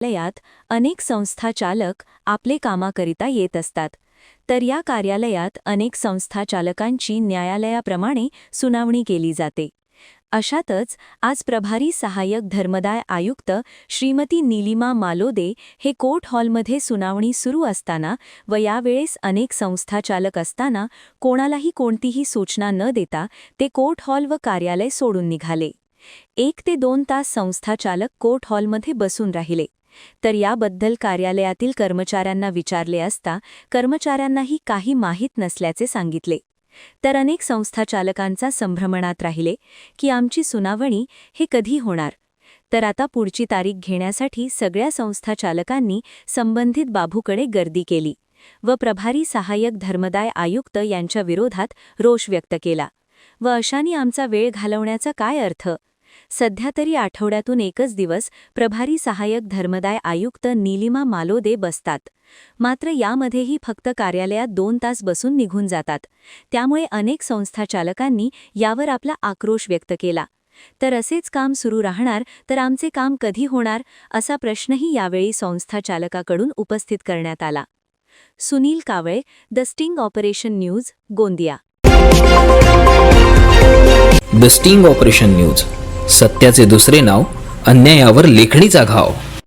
कार्यालयात अनेक संस्था चालक आपले कामाकरिता येत असतात. तर या कार्यालयात अनेक संस्था चालकांची न्यायालयाप्रमाणे सुनावणी केली जाते. अशातच आज प्रभारी सहाय्यक धर्मदाय आयुक्त श्रीमती नीलिमा मालोदे हे कोर्ट हॉलमध्ये सुनावणी सुरू असताना व यावेळेस अनेक संस्था चालक असताना कोणालाही कोणतीही सूचना न देता ते कोर्ट हॉल व कार्यालय सोडून निघाले. 1 ते 2 तास संस्था चालक कोर्ट हॉलमध्ये बसून राहिले. तर याबद्दल कार्यालयातील कर्मचाऱ्यांना विचारले असता कर्मचाऱ्यांनाही काही माहीत नसल्याचे सांगितले. तर अनेक संस्था चालकांचा संभ्रमणात राहिले की आमची सुनावणी हे कधी होणार. तर आता पुढची तारीख घेण्यासाठी सगळ्या संस्था चालकांनी संबंधित बाबूकडे गर्दी केली व प्रभारी सहाय्यक धर्मदाय आयुक्त यांच्या विरोधात रोष व्यक्त केला. व अशाने आमचा वेळ घालवण्याचा काय अर्थ. सध्या तरी आठवड्यातून एकच दिवस प्रभारी सहाय्यक धर्मदाय आयुक्त नीलिमा मालोदे बसतात. मात्र यामध्येही फक्त कार्यालयात 2 तास बसून निघून जातात. त्यामुळे अनेक संस्था चालकांनी यावर आपला आक्रोश व्यक्त केला. तर असेच काम सुरू राहणार तर आमचे काम कधी होणार असा प्रश्नही यावेळी संस्था चालकाकडून उपस्थित करण्यात आला. Sunil Kawale, the sting operation news, Gondia. The sting operation news, सत्याचे दुसरे नाव, अन्यायावर लेखणीचा घाव.